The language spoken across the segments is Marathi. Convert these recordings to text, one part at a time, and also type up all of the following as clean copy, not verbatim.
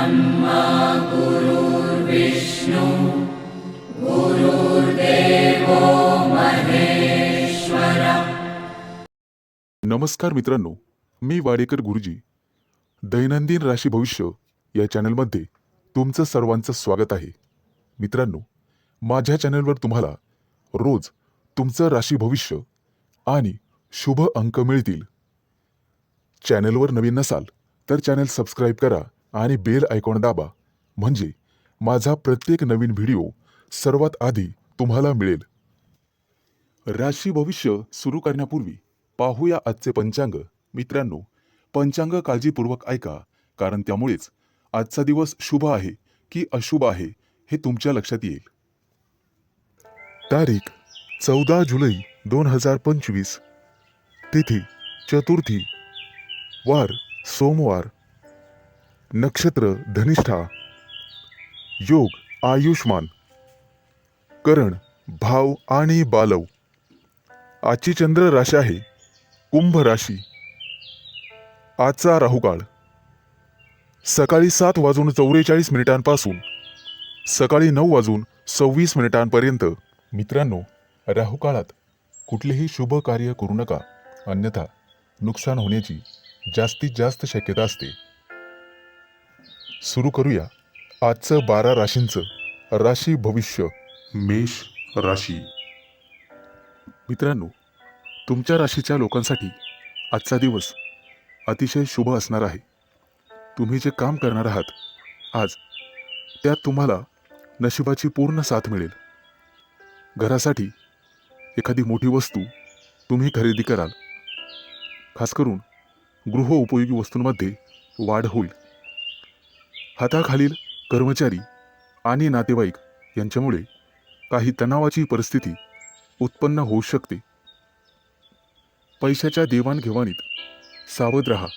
ब्रह्मा गुरुर्विष्णु गुरुर्देवो महेश्वर. नमस्कार मित्रांनो, मी वाडेकर गुरुजी. दैनंदिन राशी भविष्य या चॅनलमध्ये तुमचं सर्वांचं स्वागत आहे. मित्रांनो, माझ्या चॅनलवर तुम्हाला रोज तुमचं राशी भविष्य आणि शुभ अंक मिळतील. चॅनलवर नवीन नसाल तर चॅनल सबस्क्राईब करा आणि बेल आयकॉन दाबा, म्हणजे माझा प्रत्येक नवीन व्हिडिओ सर्वात आधी तुम्हाला मिळेल. राशी भविष्य सुरू करण्यापूर्वी पाहूया आजचे पंचांग. मित्रांनो, पंचांग काळजीपूर्वक ऐका, कारण त्यामुळेच आजचा दिवस शुभ आहे की अशुभ आहे हे तुमच्या लक्षात येईल. तारीख 14 जुलै 2025. तिथी चतुर्थी, वार सोमवार, नक्षत्र धनिष्ठा, योग आयुष्मान, करण भाव आणि बालव. आजची चंद्र राशी आहे कुंभ राशी. आजचा राहुकाळ सकाळी 7:44 सकाळी 9:26 मित्रांनो, राहुकाळात कुठलेही शुभ कार्य करू नका, अन्यथा नुकसान होण्याची जास्तीत जास्त शक्यता असते. सुरू करूया आजचं 12 राशींचं राशी भविष्य. मेष राशी. मित्रांनो, तुमच्या राशीच्या लोकांसाठी आजचा दिवस अतिशय शुभ असणार आहे. तुम्ही जे काम करणार आहात आज, त्यात तुम्हाला नशिबाची पूर्ण साथ मिळेल. घरासाठी एखादी मोठी वस्तू तुम्ही खरेदी कराल. खास करून गृहोपयोगी वस्तूंमध्ये वाढ होईल. हाताखालील कर्मचारी आणि नातेवाईक यांच्यामुळे काही तणावाची परिस्थिती उत्पन्न होऊ शकते. पैशाच्या देवाणघेवाणीत सावध राहा.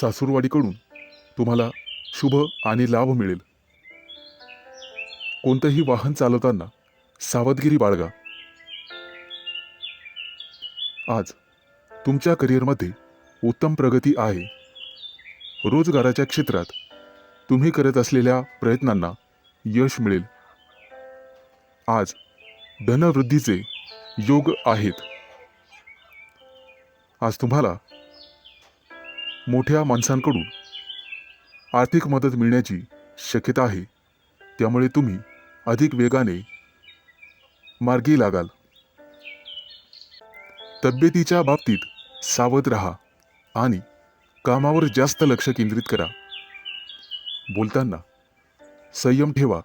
सासूरवाडीकडून तुम्हाला शुभ आणि लाभ मिळेल. कोणतंही वाहन चालवताना सावधगिरी बाळगा. आज तुमच्या करिअरमध्ये उत्तम प्रगती आहे. रोजगाराच्या क्षेत्रात तुम्ही करत असलेल्या प्रयत्नांना यश मिळेल. आज धनवृद्धीचे योग आहेत. आज तुम्हाला मोठ्या माणसांकडून आर्थिक मदत मिळण्याची शक्यता आहे, त्यामुळे तुम्ही अधिक वेगाने मार्गी लागाल. तब्येतीच्या बाबतीत सावध राहा आणि कामावर जास्त लक्ष केंद्रित करा. बोलताना संयम ठेवा.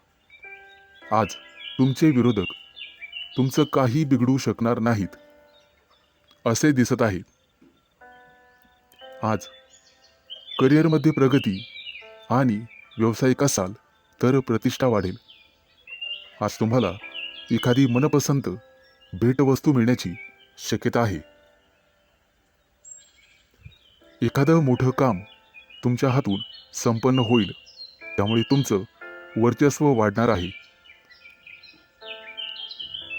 आज तुमचे विरोधक तुमचं काही बिघडू शकणार नाहीत असे दिसत आहे. आज करिअरमध्ये प्रगती आणि व्यावसायिक असाल तर प्रतिष्ठा वाढेल. आज तुम्हाला एखादी मनपसंत भेटवस्तू मिळण्याची शक्यता आहे. एखादं मोठं काम तुमच्या हातून संपन्न होईल, त्यामुळे तुमचं वर्चस्व वाढणार आहे.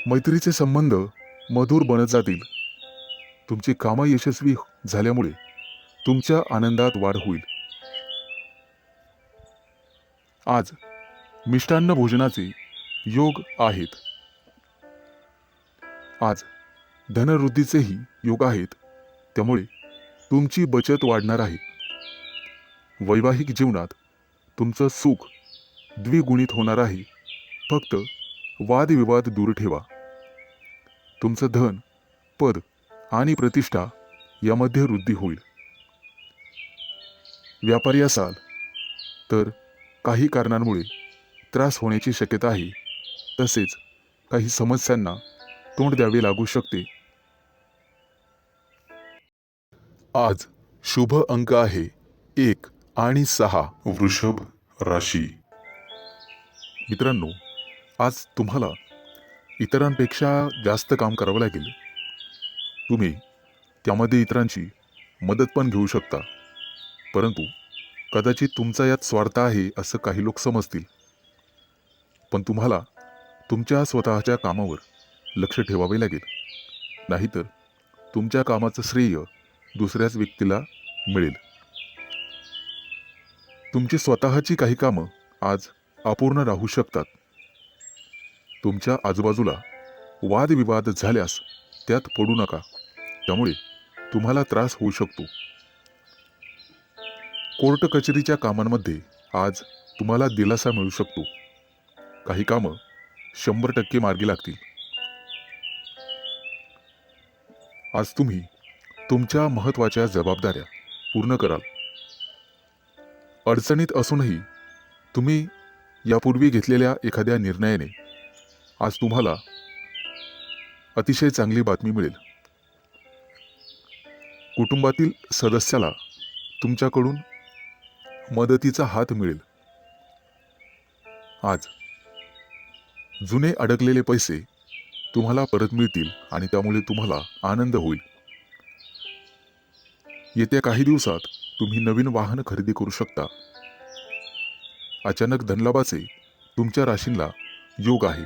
मैत्रीचे संबंध मधुर बनत जातील. तुमची कामं यशस्वी झाल्यामुळे तुमच्या आनंदात वाढ होईल. आज मिष्टान्न भोजनाचे योग आहेत. आज धनवृद्धीचेही योग आहेत, त्यामुळे तुमची बचत वाढणार आहे. वैवाहिक जीवनात तुमचं सुख द्विगुणित होणार आहे. फक्त वादविवाद दूर ठेवा. तुमचं धन, पद आणि प्रतिष्ठा यामध्ये वृद्धी होईल. व्यापारी असाल तर काही कारणांमुळे त्रास होण्याची शक्यता आहे. तसेच काही समस्यांना तोंड द्यावे लागू शकते. आज शुभ अंक आहे 1 आणि 6. वृषभ राशी. मित्रांनो, आज तुम्हाला इतरांपेक्षा जास्त काम करावं लागेल. तुम्ही त्यामध्ये इतरांची मदत पण घेऊ शकता, परंतु कदाचित तुमचा यात स्वार्थ आहे असं काही लोक समजतील. पण तुम्हाला तुमच्या स्वतःच्या कामावर लक्ष ठेवावे लागेल, नाहीतर तुमच्या कामाचं श्रेय दुसऱ्याच व्यक्तीला मिळेल. तुमची स्वतःची काही कामं आज अपूर्ण राहू शकतात. तुमच्या आजूबाजूला वादविवाद झाल्यास त्यात पडू नका, त्यामुळे तुम्हाला त्रास होऊ शकतो. कोर्ट कचेरीच्या कामांमध्ये आज तुम्हाला दिलासा मिळू शकतो. काही कामं 100% मार्गी लागतील. आज तुम्ही तुमच्या महत्त्वाच्या जबाबदाऱ्या पूर्ण कराल. अडचणीत असूनही तुम्ही यापूर्वी घेतलेल्या एखाद्या निर्णयाने आज तुम्हाला अतिशय चांगली बातमी मिळेल. कुटुंबातील सदस्याला तुमच्याकडून मदतीचा हात मिळेल. आज जुने अडकलेले पैसे तुम्हाला परत मिळतील आणि त्यामुळे तुम्हाला आनंद होईल. येत्या काही दिवसात तुम्ही नवीन वाहन खरेदी करू शकता. अचानक धनलाभाचे तुमच्या राशींना योग आहे.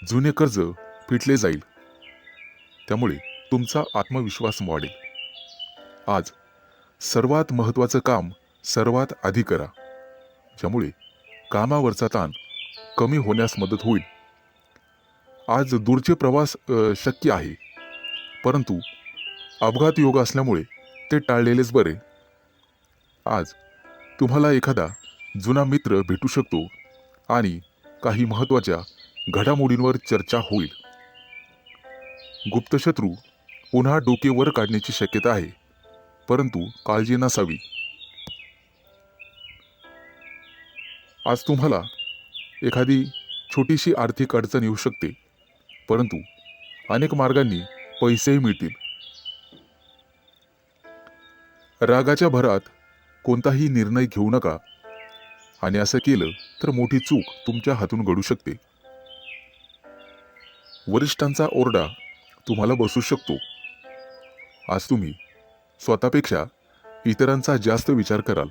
जुने कर्ज फिटले जाईल, त्यामुळे तुमचा आत्मविश्वास वाढेल. आज सर्वात महत्त्वाचं काम सर्वात आधी करा, ज्यामुळे कामावरचा ताण कमी होण्यास मदत होईल. आज दूरचे प्रवास शक्य आहे, परंतु अपघात योग असल्यामुळे ते टाळलेलेच बरे. आज तुम्हाला एखादा जुना मित्र भेटू शकतो आणि काही महत्त्वाच्या घडामोडींवर चर्चा होईल. गुप्तशत्रू पुन्हा डोके वर काढण्याची शक्यता आहे, परंतु काळजी नसावी. आज तुम्हाला एखादी छोटीशी आर्थिक अडचण येऊ शकते, परंतु अनेक मार्गांनी पैसेही मिळतील. रागाच्या भरात कोणताही निर्णय घेऊ नका, आणि असं केलं तर मोठी चूक तुमच्या हातून घडू शकते. वरिष्ठांचा ओरडा तुम्हाला बसू शकतो. आज तुम्ही स्वतःपेक्षा इतरांचा जास्त विचार कराल.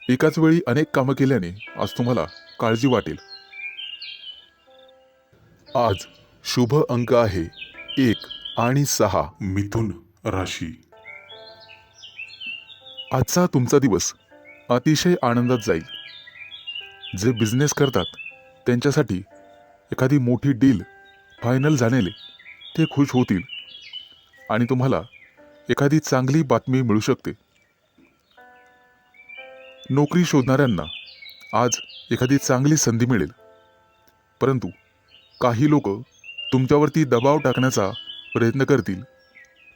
एकाच वेळी अनेक कामं केल्याने आज तुम्हाला काळजी वाटेल. आज शुभ अंक आहे 1 आणि 6. मिथुन राशी. आजचा तुमचा दिवस अतिशय आनंदात जाईल. जे बिझनेस करतात त्यांच्यासाठी एखादी मोठी डील फायनल झालेले ते खुश होतील आणि तुम्हाला एखादी चांगली बातमी मिळू शकते. नोकरी शोधणाऱ्यांना आज एखादी चांगली संधी मिळेल, परंतु काही लोक तुमच्यावरती दबाव टाकण्याचा प्रयत्न करतील,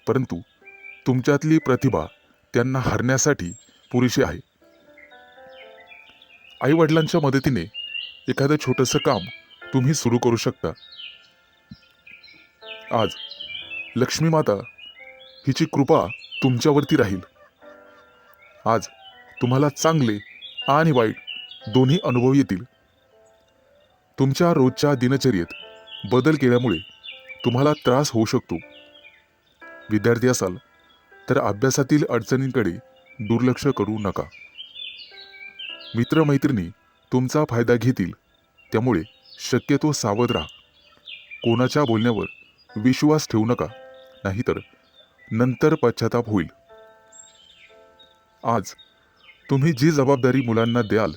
परंतु तुमच्यातली प्रतिभा त्यांना हरण्यासाठी पुरेशी आहे. आई वडिलांच्या मदतीने एखादं छोटंसं काम तुम्ही सुरू करू शकता. आज लक्ष्मी माता हिची कृपा तुमच्यावरती राहील. आज तुम्हाला चांगले आणि वाईट दोन्ही अनुभव येतील. तुमच्या रोजच्या दिनचर्येत बदल केल्यामुळे तुम्हाला त्रास होऊ शकतो. विद्यार्थी असाल तर अभ्यासातील अडचणींकडे दुर्लक्ष करू नका. मित्रमैत्रिणी तुमचा फायदा घेतील, त्यामुळे शक्यतो सावध राहा. कोणाच्या बोलण्यावर विश्वास ठेवू नका, नाहीतर नंतर पश्चाताप होईल. आज तुम्ही जी जबाबदारी मुलांना द्याल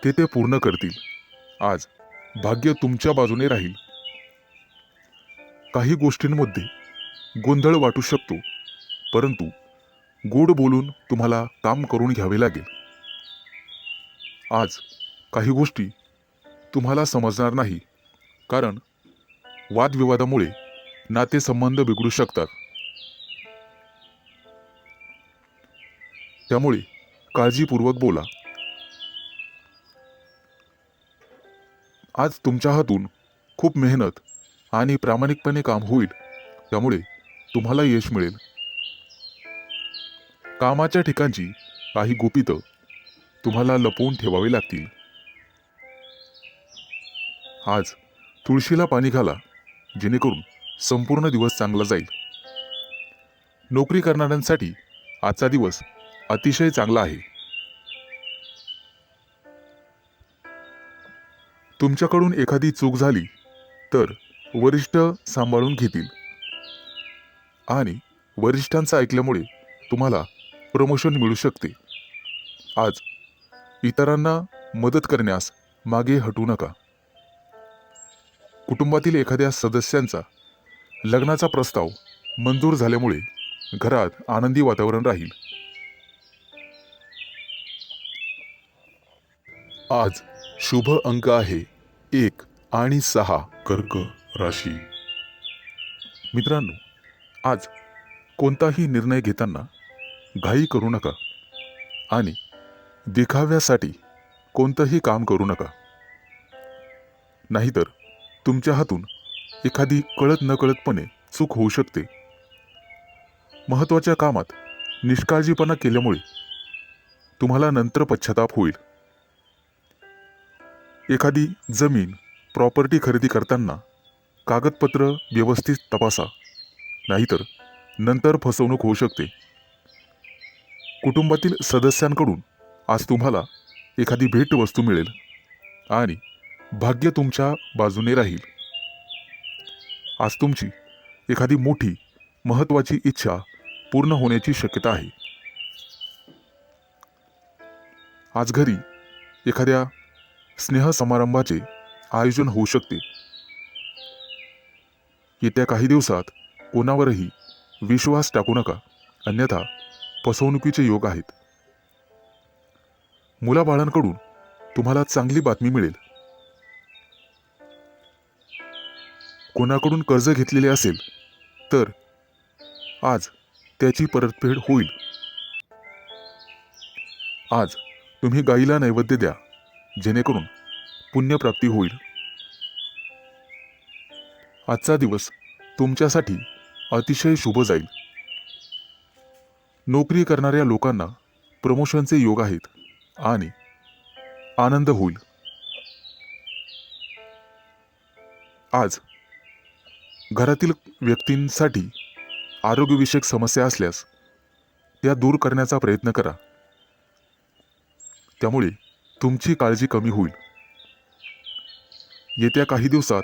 ते पूर्ण करतील. आज भाग्य तुमच्या बाजूने राहील. काही गोष्टींमध्ये गोंधळ वाटू शकतो, परंतु गोड बोलून तुम्हाला काम करून घ्यावे लागेल. आज काही गोष्टी तुम्हाला समजणार नाही, कारण वादविवादामुळे नातेसंबंध बिघडू शकतात. त्यामुळे काळजीपूर्वक बोला. आज तुमच्या हातून खूप मेहनत आणि प्रामाणिकपणे काम होईल, त्यामुळे तुम्हाला यश मिळेल. कामाच्या ठिकाणची काही गुपितं तुम्हाला लपवून ठेवावी लागतील. आज तुळशीला पाणी घाला, जेणेकरून संपूर्ण दिवस चांगला जाईल. नोकरी करणाऱ्यांसाठी आजचा दिवस अतिशय चांगला आहे. तुमच्याकडून एखादी चूक झाली तर वरिष्ठ सांभाळून घेतील आणि वरिष्ठांचं ऐकल्यामुळे तुम्हाला प्रमोशन मिळू शकते. आज इतरांना मदत करण्यास मागे हटू नका. कुटुंबातील एखाद्या सदस्यांचा लग्नाचा प्रस्ताव मंजूर झाल्यामुळे घरात आनंदी वातावरण राहील. आज शुभ अंक आहे 1 आणि 6. कर्क राशी. मित्रांनो, आज कोणताही निर्णय घेताना घाई करू नका आणि दिखाव्यासाठी कोणतंही काम करू नका. नाहीतर तुमच्या हातून एखादी कळत नकळतपणे चूक होऊ शकते. महत्त्वाच्या कामात निष्काळजीपणा केल्यामुळे तुम्हाला नंतर पश्चाताप होईल. एखादी जमीन, प्रॉपर्टी खरेदी करताना कागदपत्र व्यवस्थित तपासा, नाहीतर नंतर फसवणूक होऊ शकते. कुटुंबातील सदस्यांकडून आज तुम्हाला एखादी भेटवस्तू मिळेल आणि भाग्य तुमच्या बाजूने राहील. आज तुमची एखादी मोठी महत्त्वाची इच्छा पूर्ण होण्याची शक्यता आहे. आज घरी एखाद्या स्नेहसमारंभाचे आयोजन होऊ शकते. येत्या काही दिवसात कोणावरही विश्वास टाकू नका, अन्यथा फसवणुकीचे योग आहेत. मुलाबाळांकडून तुम्हाला चांगली बातमी मिळेल. कोणाकडून कर्ज घेतलेले असेल तर आज त्याची परतफेड होईल. आज तुम्ही गाईला नैवेद्य द्या, जेणेकरून पुण्यप्राप्ती होईल. आजचा दिवस तुमच्यासाठी अतिशय शुभ जाईल. नोकरी करणाऱ्या लोकांना प्रमोशनचे योग आहेत आणि आनंद होईल. आज घरातील व्यक्तींसाठी आरोग्यविषयक समस्या असल्यास त्या दूर करण्याचा प्रयत्न करा. त्यामुळे तुमची काळजी कमी होईल. येत्या काही दिवसात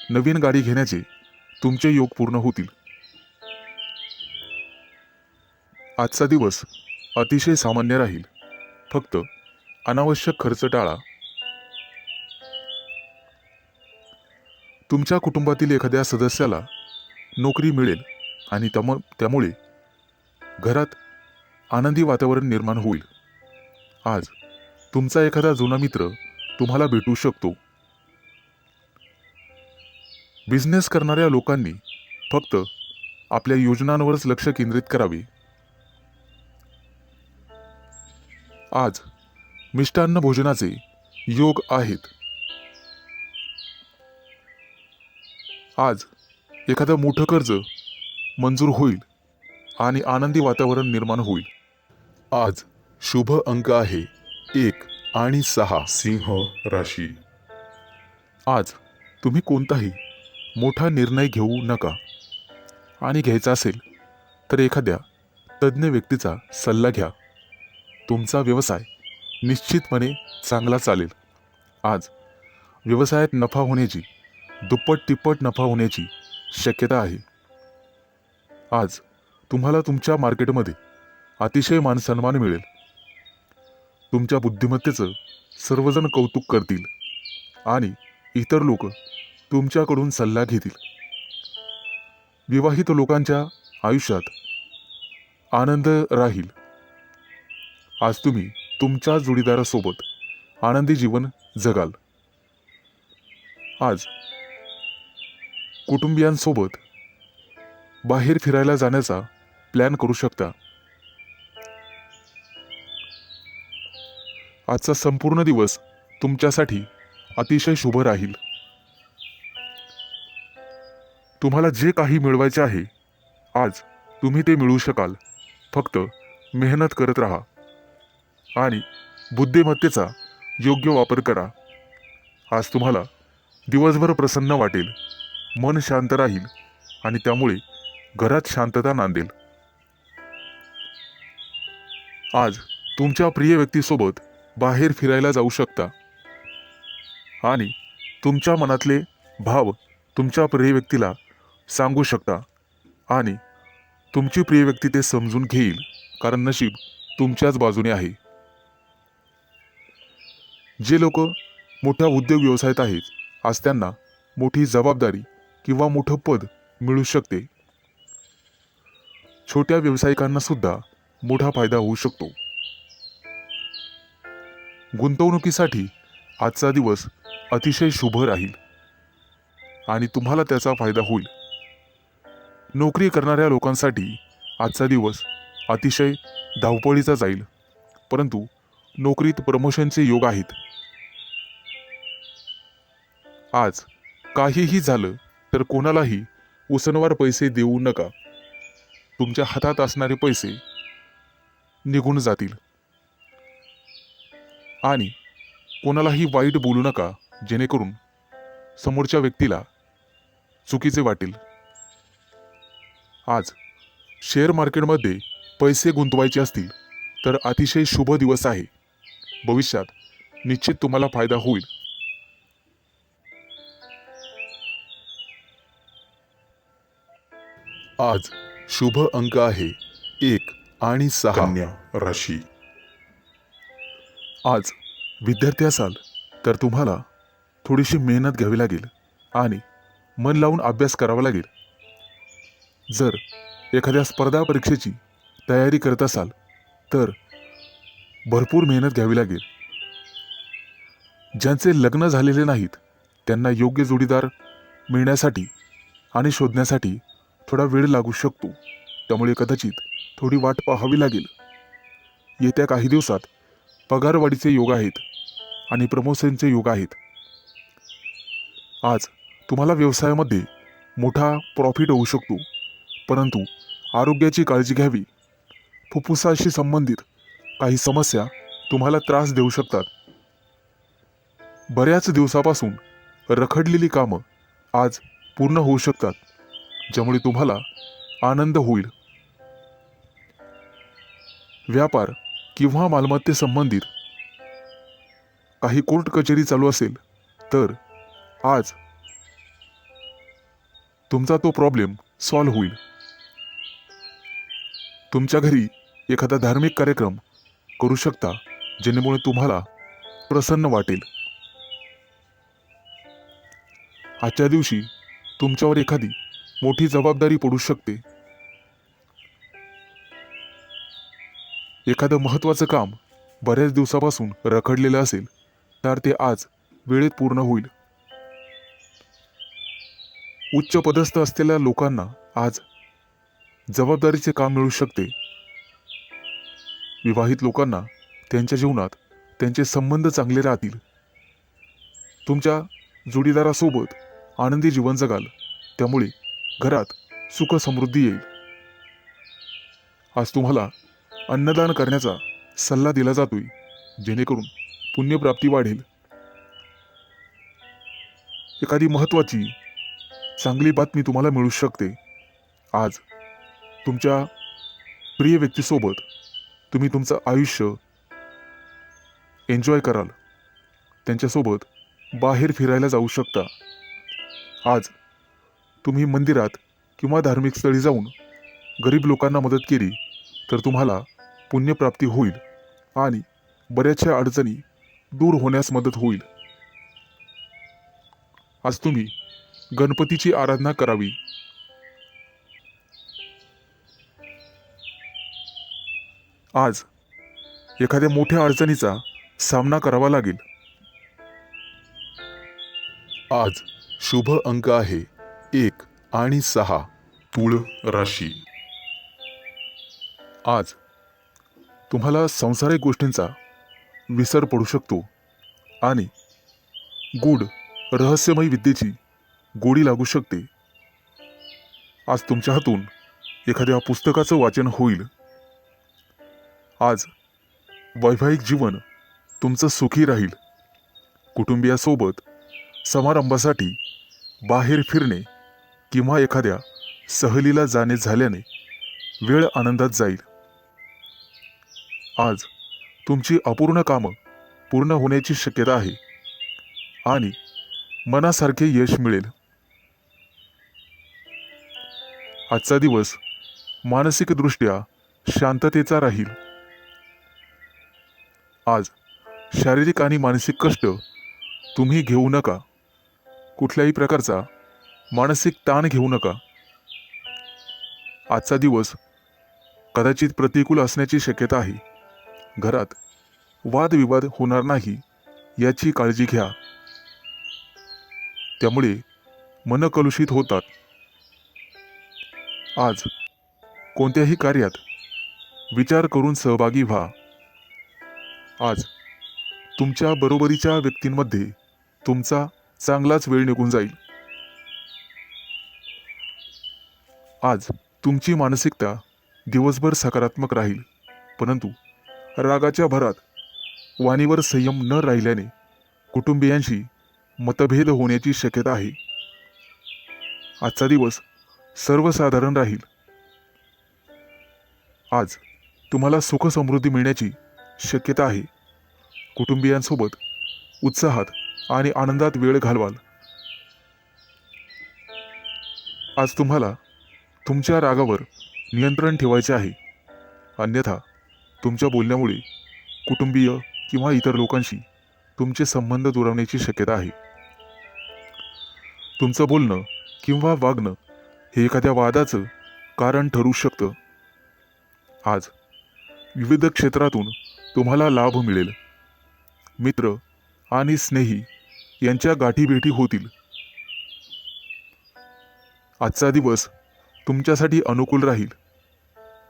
नवीन गाडी घेण्याचे तुमचे योग पूर्ण होतील. आजचा दिवस अतिशय सामान्य राहील. फक्त अनावश्यक खर्च टाळा. तुमच्या कुटुंबातील एखाद्या सदस्याला नोकरी मिळेल आणि त्यामुळे घरात आनंदी वातावरण निर्माण होईल. आज तुमचा एखादा जुना मित्र तुम्हाला भेटू शकतो. बिझनेस करणाऱ्या लोकांनी फक्त आपल्या योजनांवरच लक्ष केंद्रित करावे. आज मिष्टान्न भोजनाचे योग आहेत. आज एखादं मोठं कर्ज मंजूर होईल आणि आनंदी वातावरण निर्माण होईल. आज शुभ अंक आहे 1 आणि 6. सिंह राशी. आज तुम्ही कोणताही मोठा निर्णय घेऊ नका आणि घ्यायचा असेल तर एखाद्या तज्ज्ञ व्यक्तीचा सल्ला घ्या. तुमचा व्यवसाय निश्चितपणे चांगला चालेल. आज व्यवसायात नफा होण्याची, दुप्पट तिप्पट नफा होण्याची शक्यता आहे. आज तुम्हाला तुमच्या मार्केटमध्ये अतिशय मानसन्मान मिळेल. तुमच्या बुद्धिमत्तेचं सर्वजण कौतुक करतील आणि इतर लोक तुमच्याकडून सल्ला घेतील. विवाहित लोकांच्या आयुष्यात आनंद राहील. आज तुम्ही तुमच्या जोडीदारासोबत आनंदी जीवन जगाल. आज कुटुंबियांसोबत बाहेर फिरायला जाण्याचा प्लॅन करू शकता. आजचा संपूर्ण दिवस तुमच्यासाठी अतिशय शुभ राहील. तुम्हाला जे काही मिळवायचे आहे आज तुम्ही ते मिळवू शकाल. फक्त मेहनत करत राहा आणि बुद्धिमत्तेचा योग्य वापर करा. आज तुम्हाला दिवसभर प्रसन्न वाटेल, मन शांत राहील आणि त्यामुळे घरात शांतता नांदेल. आज तुमच्या प्रिय व्यक्तीसोबत बाहेर फिरायला जाऊ शकता आणि तुमच्या मनातले भाव तुमच्या प्रिय व्यक्तीला सांगू शकता आणि तुमची प्रिय व्यक्ती ते समजून घेईल, कारण नशीब तुमच्याच बाजूने आहे. जे लोक मोठ्या उद्योग व्यवसायात आहेत, आज त्यांना मोठी जबाबदारी किंवा मोठं पद मिळू शकते. छोट्या व्यावसायिकांना सुद्धा मोठा फायदा होऊ शकतो. गुंतवणुकीसाठी आजचा दिवस अतिशय शुभ राहील आणि तुम्हाला त्याचा फायदा होईल. नोकरी करणाऱ्या लोकांसाठी आजचा दिवस अतिशय धावपळीचा जाईल, परंतु नोकरीत प्रमोशनचे योग आहेत. आज काहीही झालं तर कोणालाही उसनवार पैसे देऊ नका. तुमच्या हातात असणारे पैसे निघून जातील. आणि कोणालाही वाईट बोलू नका, जेणेकरून समोरच्या व्यक्तीला चुकीचे वाटेल. आज शेअर मार्केटमध्ये पैसे गुंतवायचे असतील तर अतिशय शुभ दिवस आहे. भविष्यात निश्चित तुम्हाला फायदा होईल. आज शुभ अंक आहे 1 आणि 6. कन्या राशी. आज विद्यार्थी असाल तर तुम्हाला थोडीशी मेहनत घ्यावी लागेल आणि मन लावून अभ्यास करावा लागेल. जर एखाद्या स्पर्धा परीक्षेची तयारी करत असाल तर भरपूर मेहनत घ्यावी लागेल. ज्यांचे लग्न झालेले नाहीत त्यांना योग्य जोडीदार मिळण्यासाठी आणि शोधण्यासाठी थोडा वेळ लागू शकतो. त्यामुळे कदाचित थोडी वाट पाहावी लागेल. येत्या काही दिवसात पगारवाढीचे योग आहेत आणि प्रमोशनचे योग आहेत. आज तुम्हाला व्यवसायामध्ये मोठा प्रॉफिट होऊ शकतो, परंतु आरोग्याची काळजी घ्यावी. फुफ्फुसाशी संबंधित काही समस्या तुम्हाला त्रास देऊ शकतात. बऱ्याच दिवसापासून रखडलेली कामं आज पूर्ण होऊ शकतात, ज्यामुळे तुम्हाला आनंद होईल. व्यापार किंवा मालमत्ते संबंधित काही कोर्ट कचेरी चालू असेल तर आज तुमचा तो प्रॉब्लेम सॉल्व्ह होईल. तुमच्या घरी एखादा धार्मिक कार्यक्रम करू शकता, जेणेमुळे तुम्हाला प्रसन्न वाटेल. आजच्या दिवशी तुमच्यावर एखादी मोठी जबाबदारी पडू शकते. एखादं महत्त्वाचं काम बऱ्याच दिवसापासून रखडलेलं असेल तर ते आज वेळेत पूर्ण होईल. उच्च पदस्थ असलेल्या लोकांना आज जबाबदारीचे काम मिळू शकते. विवाहित लोकांना त्यांच्या जीवनात त्यांचे संबंध चांगले राहतील. तुमच्या जोडीदारासोबत आनंदी जीवन जगाल, त्यामुळे घरात सुख समृद्धी येईल. आज तुम्हाला अन्नदान करण्याचा सल्ला दिला जातोय, जेणेकरून पुण्यप्राप्ती वाढेल. एखादी महत्त्वाची चांगली बातमी तुम्हाला मिळू शकते. आज तुमच्या प्रिय व्यक्तीसोबत तुम्ही तुमचं आयुष्य एन्जॉय कराल. त्यांच्यासोबत बाहेर फिरायला जाऊ शकता. आज तुम्ही मंदिरात किंवा धार्मिक स्थळी जाऊन गरीब लोकांना मदत केली तर तुम्हाला पुण्यप्राप्ती होईल आणि बऱ्याचशा अडचणी दूर होण्यास मदत होईल. आज तुम्ही गणपतीची आराधना करावी. आज एखाद्या मोठ्या अडचणीचा सामना करावा लागेल. आज शुभ अंक आहे 1 आणि 6. तुळ राशी. आज तुम्हाला सांसारिक गोष्टींचा विसर पडू शकतो आणि गूढ रहस्यमय विद्येची गोडी लागू शकते. आज तुमच्या हातून एखाद्या पुस्तकाचं वाचन होईल. आज वैवाहिक जीवन तुमचं सुखी राहील. कुटुंबियासोबत समारंभासाठी बाहेर फिरणे किंवा एखाद्या सहलीला जाणे झाल्याने वेळ आनंदात जाईल. आज तुमची अपूर्ण कामं पूर्ण होण्याची शक्यता आहे आणि मनासारखे यश मिळेल. आजचा दिवस मानसिकदृष्ट्या शांततेचा राहील. आज शारीरिक आणि मानसिक कष्ट तुम्ही घेऊ नका. कुठल्याही प्रकारचा मानसिक ताण घेऊ नका. आजचा दिवस कदाचित प्रतिकूल असण्याची शक्यता आहे. घरात वादविवाद होणार नाही याची काळजी घ्या. त्यामुळे मन कलुषित होतात. आज कोणत्याही कार्यात विचार करून सहभागी व्हा. आज तुमच्या बरोबरीच्या व्यक्तींमध्ये तुमचा चांगलाच वेळ निघून जाईल. आज तुमची मानसिकता दिवसभर सकारात्मक राहील, परंतु रागाच्या भरात वाणीवर संयम न राहिल्याने कुटुंबियांशी मतभेद होण्याची शक्यता आहे. आजचा दिवस सर्वसाधारण राहील. आज तुम्हाला सुख समृद्धी मिळण्याची शक्यता आहे. कुटुंबियांसोबत उत्साहात आणि आनंदात वेळ घालवाल. आज तुम्हाला तुमच्या रागावर नियंत्रण ठेवायचे आहे, अन्यथा तुमच्या बोलण्यामुळे कुटुंबीय किंवा इतर लोकांशी तुमचे संबंध दुरावण्याची शक्यता आहे. तुमचं बोलणं किंवा वागणं हे एखाद्या वादाचं कारण ठरू शकतं. आज विविध क्षेत्रातून तुम्हाला लाभ मिळेल. मित्र आणि स्नेही यांच्या गाठीभेटी होतील. आजचा दिवस तुमच्यासाठी अनुकूल राहील.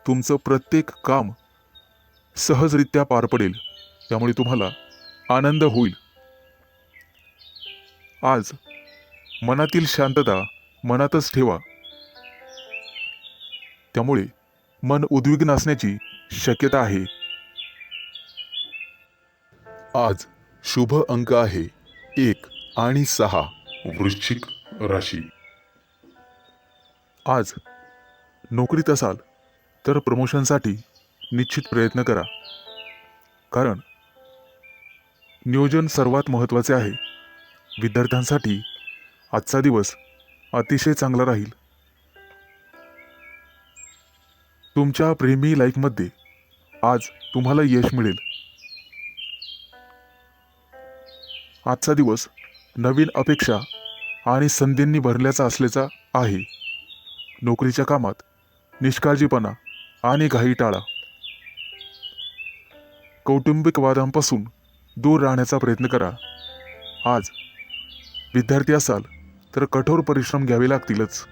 तुमचं प्रत्येक काम सहजरित्या पार पडेल, त्यामुळे तुम्हाला आनंद होईल. आज मनातील शांतता मनातच ठेवा, त्यामुळे मन उद्विग्न असण्याची शक्यता आहे. आज शुभ अंक आहे 1 आणि 6. वृश्चिक राशी. आज नोकरीत असाल तर प्रमोशनसाठी निश्चित प्रयत्न करा, कारण नियोजन सर्वात महत्त्वाचे आहे. विद्यार्थ्यांसाठी आजचा दिवस अतिशय चांगला राहील. तुमच्या प्रेमी लाईफमध्ये आज तुम्हाला यश मिळेल. आजचा दिवस नवीन अपेक्षा आणि संधींनी भरल्याचा असल्याचा आहे. नोकरीच्या कामात निष्काळजीपणा आणि घाई टाळा. कौटुंबिक वादांपासून दूर राहण्याचा प्रयत्न करा. आज विद्यार्थी असाल तर कठोर परिश्रम घ्यावे लागतीलच.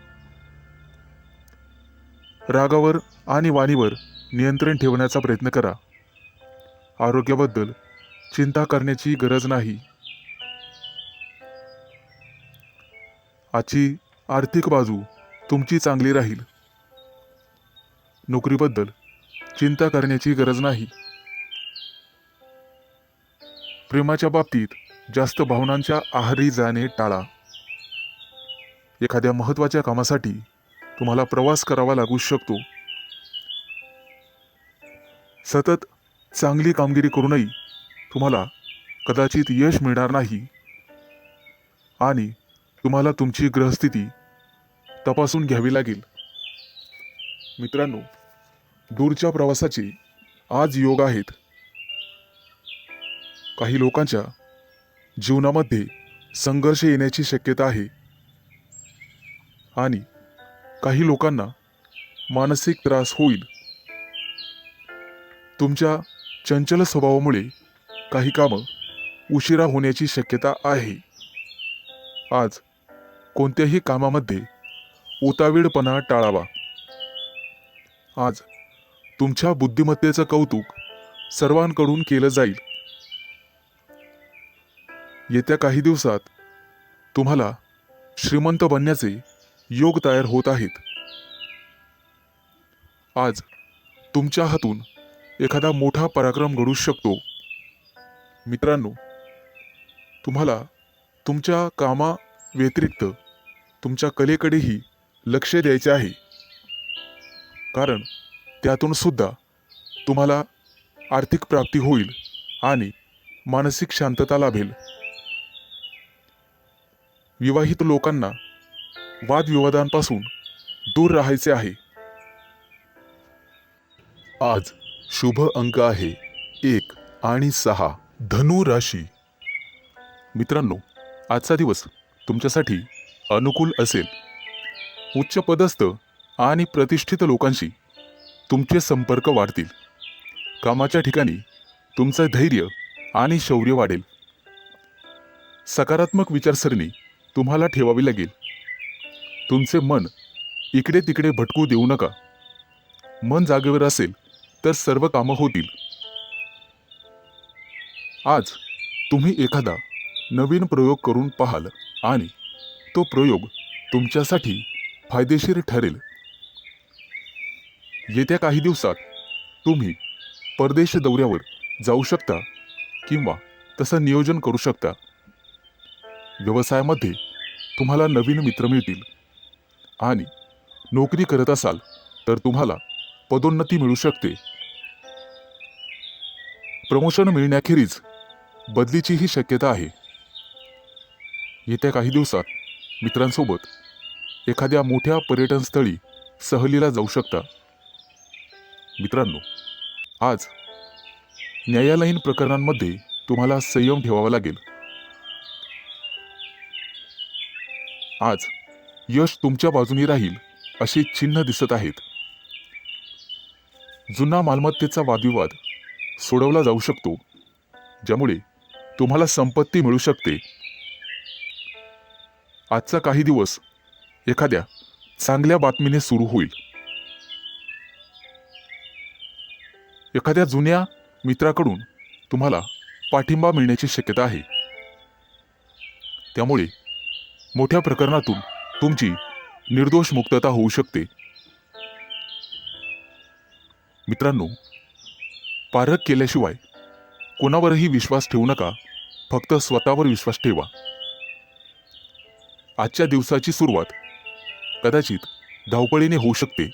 रागावर आणि वाणीवर नियंत्रण ठेवण्याचा प्रयत्न करा. आरोग्याबद्दल चिंता करण्याची गरज नाही. आजची आर्थिक बाजू तुमची चांगली राहील. नोकरीबद्दल चिंता करण्याची गरज नाही. प्रेमाच्या बाबतीत जास्त भावनांच्या आहारी जाणे टाळा. एखाद्या महत्त्वाच्या कामासाठी तुम्हाला प्रवास करावा लागू शकतो. सतत चांगली कामगिरी करूनही तुम्हाला कदाचित यश मिळणार नाही आणि तुम्हाला तुमची ग्रहस्थिती तपासून घ्यावी लागेल. मित्रांनो, दूरच्या प्रवासाचे आज योग आहेत. काही लोकांच्या जीवनामध्ये संघर्ष येण्याची शक्यता आहे आणि काही लोकांना मानसिक त्रास होईल. तुमच्या चंचल स्वभावामुळे काही कामं उशिरा होण्याची शक्यता आहे. आज कोणत्याही कामामध्ये उतावीळपणा टाळावा. आज तुमच्या बुद्धिमत्तेचं कौतुक सर्वांकडून केलं जाईल. येत्या काही दिवसात तुम्हाला श्रीमंत बनण्याचे योग तयार होत आहेत. आज तुमच्या हातून एखादा मोठा पराक्रम घडू शकतो. मित्रांनो, तुम्हाला तुमच्या कामा व्यतिरिक्त तुमच्या कलेकडेही लक्ष द्यायचे आहे, कारण त्यातून सुद्धा तुम्हाला आर्थिक प्राप्ती होईल आणि मानसिक शांतता लाभेल. विवाहित लोकांना वादविवादांपासून दूर राहायचे आहे. आज शुभ अंक आहे 1 आणि 6. धनु राशी. मित्रांनो, आजचा दिवस तुमच्यासाठी अनुकूल असेल. उच्च पदस्थ आणि प्रतिष्ठित लोकांशी तुमचे संपर्क वाढतील. कामाच्या ठिकाणी तुमचं धैर्य आणि शौर्य वाढेल. सकारात्मक विचारसरणी तुम्हाला ठेवावी लागेल. तुमचे मन इकडे तिकडे भटकू देऊ नका. मन जागेवर असेल तर सर्व कामं होतील. आज तुम्ही एखादा नवीन प्रयोग करून पाहाल आणि तो प्रयोग तुमच्यासाठी फायदेशीर ठरेल. येत्या काही दिवसात तुम्ही परदेश दौऱ्यावर जाऊ शकता किंवा तसं नियोजन करू शकता. व्यवसायामध्ये तुम्हाला नवीन मित्र मिळतील आणि नोकरी करत असाल तर तुम्हाला पदोन्नती मिळू शकते. प्रमोशन मिळण्याखेरीज बदलीचीही शक्यता आहे. येत्या काही दिवसात मित्रांसोबत एखाद्या मोठ्या पर्यटन स्थळी सहलीला जाऊ शकता. मित्रांनो, आज न्यायालयीन प्रकरणांमध्ये तुम्हाला संयम ठेवावा लागेल. आज यश तुमच्या बाजूने राहील अशी चिन्ह दिसत आहेत. जुना मालमत्तेचा वादविवाद सोडवला जाऊ शकतो, ज्यामुळे तुम्हाला संपत्ती मिळू शकते. आजचा काही दिवस एखाद्या चांगल्या बातमीने सुरू होईल. एखाद्या जुन्या मित्राकडून तुम्हाला पाठिंबा मिळण्याची शक्यता आहे. त्यामुळे मोठ्या प्रकरणातून तुमची निर्दोष मुक्तता होऊ शकते. मित्रांनो, पारख केल्याशिवाय कोणावरही विश्वास ठेवू नका. फक्त स्वतःवर विश्वास ठेवा. आजच्या दिवसाची सुरुवात कदाचित धावपळीने होऊ शकते.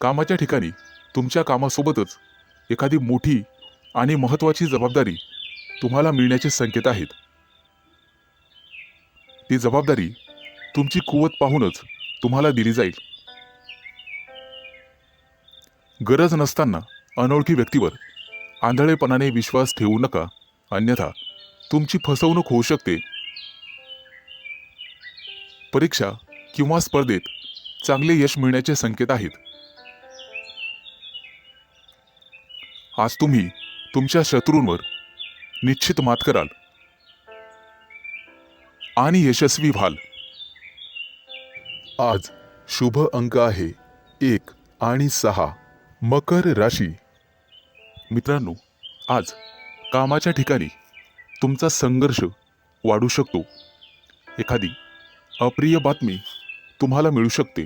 कामाच्या ठिकाणी तुमच्या कामासोबतच एखादी मोठी आणि महत्त्वाची जबाबदारी तुम्हाला मिळण्याचे संकेत आहेत. ती जबाबदारी तुमची कुवत पाहूनच तुम्हाला दिली जाईल. गरज नसताना अनोळखी व्यक्तीवर आंधळेपणाने विश्वास ठेवू नका, अन्यथा तुमची फसवणूक होऊ शकते. परीक्षा किंवा स्पर्धेत चांगले यश मिळण्याचे संकेत आहेत. आज तुम्ही तुमच्या शत्रूंवर निश्चित मात कराल आणि यशस्वी व्हाल. आज शुभ अंक आहे 1 आणि 6. मकर राशी. मित्रांनो, आज कामाच्या ठिकाणी तुमचा संघर्ष वाढू शकतो. एखादी अप्रिय बातमी तुम्हाला मिळू शकते.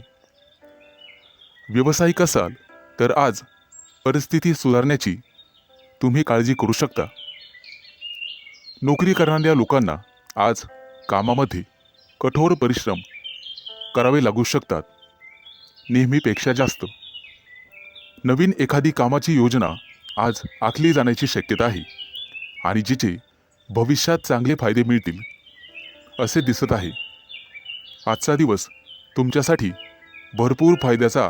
व्यावसायिक असाल तर आज परिस्थिती सुधारण्याची तुम्ही काळजी करू शकता. नोकरी करणाऱ्या लोकांना आज कामामध्ये कठोर परिश्रम करावे लागू शकतात, नेहमीपेक्षा जास्त. नवीन एखादी कामाची योजना आज आखली जाण्याची शक्यता आहे आणि जिचे भविष्यात चांगले फायदे मिळतील असे दिसत आहे. आजचा दिवस तुमच्यासाठी भरपूर फायद्याचा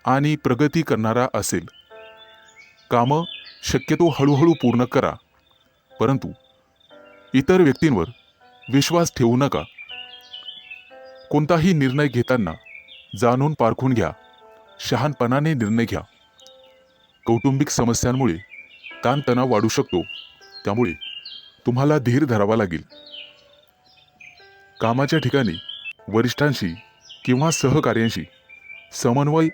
आणि प्रगती करणारा असेल. कामं शक्यतो हळूहळू पूर्ण करा, परंतु इतर व्यक्तींवर विश्वास ठेवू नका. कोणताही निर्णय घेताना जाणून पारखून घ्या. शहाणपणाने निर्णय घ्या. कौटुंबिक समस्यांमुळे ताणतणाव वाढू शकतो, त्यामुळे तुम्हाला धीर धरावा लागेल. कामाच्या ठिकाणी वरिष्ठांशी किंवा सहकार्यांशी समन्वय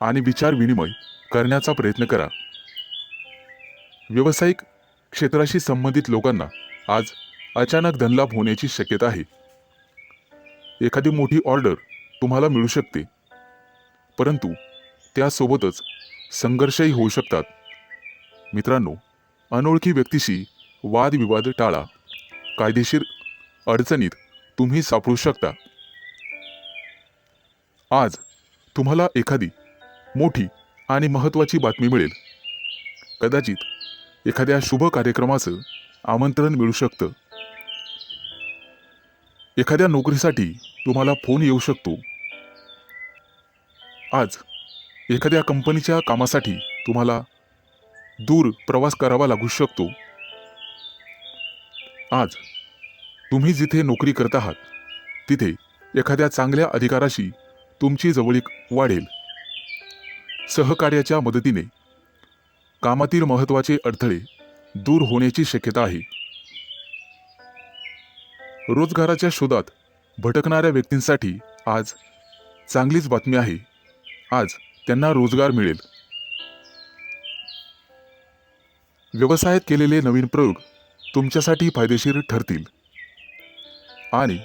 आणि विचार विनिमय करण्याचा प्रयत्न करा. व्यावसायिक क्षेत्राशी संबंधित लोकांना आज अचानक धनलाभ होण्याची शक्यता आहे. एखादी मोठी ऑर्डर तुम्हाला मिळू शकते, परंतु त्यासोबतच संघर्षही होऊ शकतात. मित्रांनो, अनोळखी व्यक्तीशी वादविवाद टाळा. कायदेशीर अडचणीत तुम्ही सापडू शकता. आज तुम्हाला एखादी मोठी आणि महत्त्वाची बातमी मिळेल. कदाचित एखाद्या शुभ कार्यक्रमाचं आमंत्रण मिळू शकतं. एखाद्या नोकरीसाठी तुम्हाला फोन येऊ शकतो. आज एखाद्या कंपनीच्या कामासाठी तुम्हाला दूर प्रवास करावा लागू शकतो. आज तुम्ही जिथे नोकरी करत आहात तिथे एखाद्या चांगल्या अधिकाराशी तुमची जवळीक वाढेल. सहकार्याच्या मदतीने कामातील महत्त्वाचे अडथळे दूर होण्याची शक्यता आहे. रोजगाराच्या शोधात भटकणाऱ्या व्यक्तींसाठी आज चांगलीच बातमी आहे. आज त्यांना रोजगार मिळेल. व्यवसायात केलेले नवीन प्रयोग तुमच्यासाठी फायदेशीर ठरतील आणि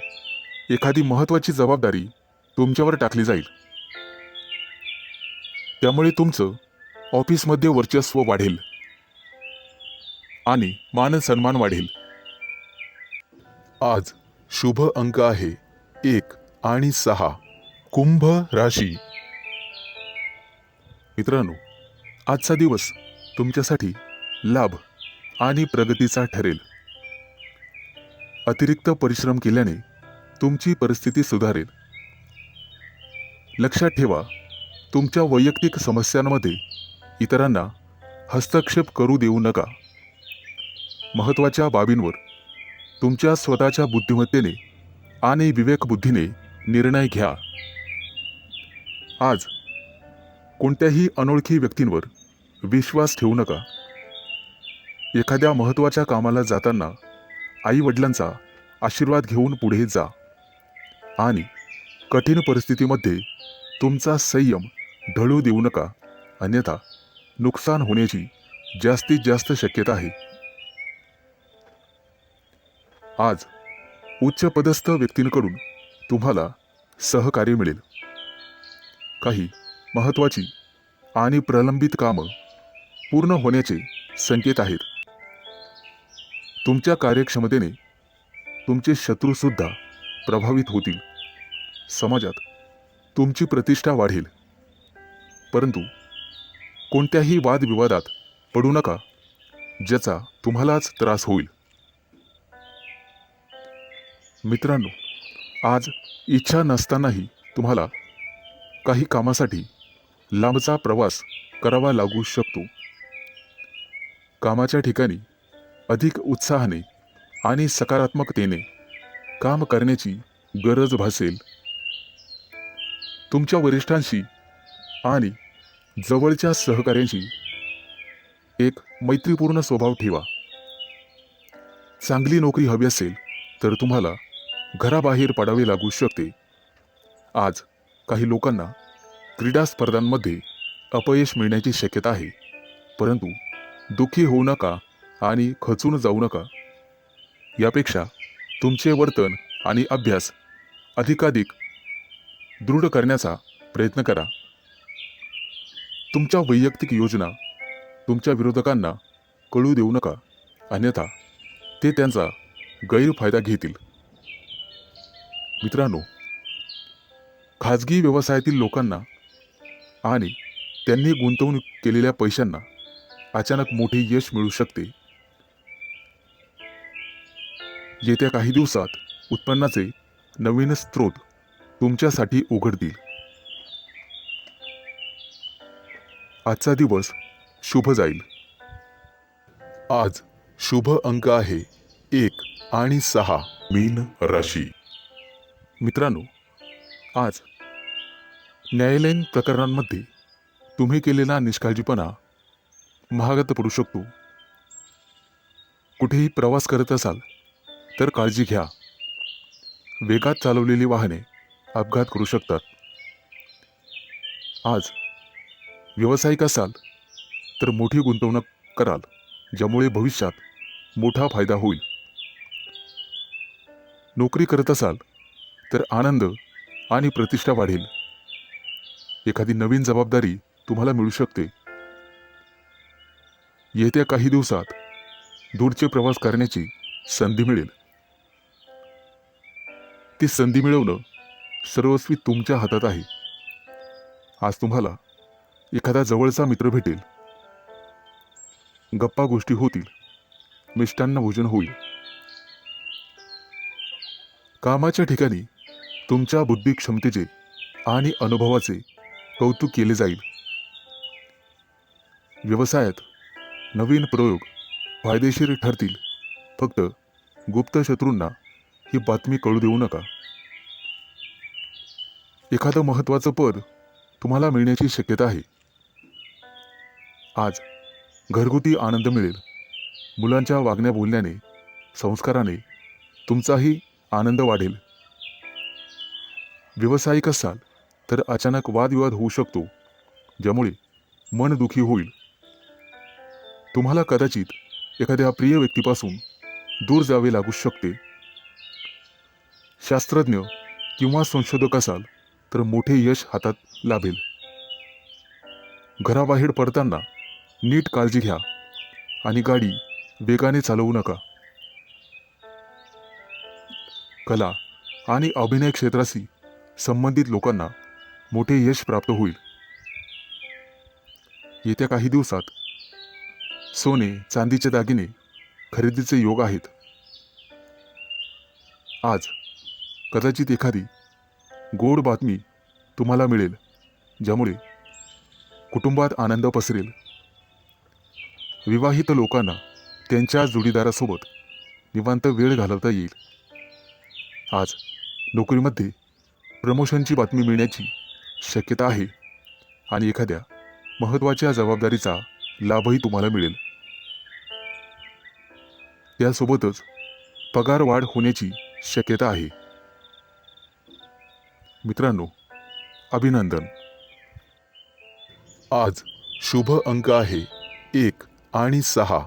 एखादी महत्त्वाची जबाबदारी तुमच्यावर टाकली जाईल. त्यामुळे तुमचं ऑफिसमध्ये वर्चस्व वाढेल आणि मान सन्मान वाढेल. आज शुभ अंक आहे 1 आणि 6. कुंभ राशी. मित्रांनो, आजचा दिवस तुमच्यासाठी लाभ आणि प्रगतीचा ठरेल. अतिरिक्त परिश्रम केल्याने तुमची परिस्थिती सुधारेल. लक्षात ठेवा, तुमच्या वैयक्तिक समस्यांमध्ये इतरांना हस्तक्षेप करू देऊ नका. महत्त्वाच्या बाबींवर तुमच्या स्वतःच्या बुद्धिमत्तेने आणि विवेकबुद्धीने निर्णय घ्या. आज कोणत्याही अनोळखी व्यक्तींवर विश्वास ठेवू नका. एखाद्या महत्त्वाच्या कामाला जाताना आई वडिलांचा आशीर्वाद घेऊन पुढे जा आणि कठीण परिस्थितीमध्ये तुमचा संयम ढळू देऊ नका, अन्यथा नुकसान होण्याची जास्तीत जास्त शक्यता आहे. आज उच्चपदस्थ व्यक्तींकडून तुम्हाला सहकार्य मिळेल. काही महत्त्वाची आणि प्रलंबित कामं पूर्ण होण्याचे संकेत आहेत. तुमच्या कार्यक्षमतेने तुमचे शत्रूसुद्धा प्रभावित होतील. समाजात तुमची प्रतिष्ठा वाढेल, परंतु कोणत्याही वादविवादात पडू नका, ज्याचा तुम्हालाच त्रास होईल. मित्रांनो, आज इच्छा नसतानाही तुम्हाला काही कामासाठी लांबचा प्रवास करावा लागू शकतो. कामाच्या ठिकाणी अधिक उत्साहाने आणि सकारात्मकतेने काम करण्याची गरज भासेल. तुमच्या वरिष्ठांशी आणि जवळच्या सहकाऱ्यांशी एक मैत्रीपूर्ण स्वभाव ठेवा. चांगली नोकरी हवी असेल तर तुम्हाला घराबाहेर पडावे लागू शकते. आज काही लोकांना क्रीडा स्पर्धांमध्ये अपयश मिळण्याची शक्यता आहे, परंतु दुःखी होऊ नका आणि खचून जाऊ नका. यापेक्षा तुमचे वर्तन आणि अभ्यास अधिकाधिक दृढ करण्याचा प्रयत्न करा. तुमच्या वैयक्तिक योजना तुमच्या विरोधकांना कळू देऊ नका, अन्यथा ते त्यांचा गैरफायदा घेतील. मित्रांनो, खाजगी व्यवसायातील लोकांना आणि त्यांनी गुंतवणूक केलेल्या पैशांना अचानक मोठे यश मिळू शकते. येत्या काही दिवसात उत्पन्नाचे नवीन स्रोत तुमच्यासाठी उघडतील. आजचा दिवस शुभ जाईल. आज शुभ अंक आहे 1 आणि 6. मीन राशी. मित्रांनो, आज न्यायालयीन प्रकरणांमध्ये तुम्ही केलेला निष्काळजीपणा महागात पडू शकतो. कुठेही प्रवास करत असाल तर काळजी घ्या. वेगात चालवलेली वाहने अपघात करू शकतात. आज व्यावसायिक असाल तर मोठी गुंतवणूक कराल, ज्यामुळे भविष्यात मोठा फायदा होईल. नोकरी करत असाल तर आनंद आणि प्रतिष्ठा वाढेल. एखादी नवीन जबाबदारी तुम्हाला मिळू शकते. येत्या काही दिवसात दूरचे प्रवास करण्याची संधी मिळेल. ती संधी मिळवणं सर्वस्वी तुमच्या हातात आहे. आज तुम्हाला एखादा जवळचा मित्र भेटेल. गप्पा गोष्टी होतील. मिष्टान्न भोजन होईल. कामाच्या ठिकाणी तुमच्या बुद्धी क्षमतेचे आणि अनुभवाचे कौतुक केले जाईल. व्यवसायात नवीन प्रयोग फायदेशीर ठरतील. फक्त गुप्त शत्रूंना ही बातमी कळू देऊ नका. एखादं महत्त्वाचं पद तुम्हाला मिळण्याची शक्यता आहे. आज घरगुती आनंद मिळेल. मुलांच्या वागण्या बोलण्याने, संस्काराने तुमचाही आनंद वाढेल. व्यावसायिक असाल तर अचानक वादविवाद होऊ शकतो, ज्यामुळे मन दुखी होईल. तुम्हाला कदाचित एखाद्या प्रिय व्यक्तीपासून दूर जावे लागू शकते. शास्त्रज्ञ किंवा संशोधक असाल तर मोठे यश हातात लाभेल. घराबाहेर पडताना नीट काळजी घ्या आणि गाडी वेगाने चालवू नका. कला आणि अभिनय क्षेत्राशी संबंधित लोकांना मोठे यश प्राप्त होईल. येत्या काही दिवसात सोने चांदीचे दागिने खरेदीचे योग आहेत. आज कदाचित एखादी गोड बातमी तुम्हाला मिळेल, ज्यामुळे कुटुंबात आनंद पसरेल. विवाहित लोकांना त्यांच्या जोडीदारासोबत निवांत वेळ घालवता येईल. आज नोकरीमध्ये प्रमोशनची बातमी मिळण्याची शक्यता आहे आणि एखाद्या महत्त्वाच्या जबाबदारीचा लाभही तुम्हाला मिळेल. त्यासोबतच पगार वाढ होण्याची शक्यता आहे. मित्रांनो, अभिनंदन. आज शुभ अंक आहे 1 आणि 6.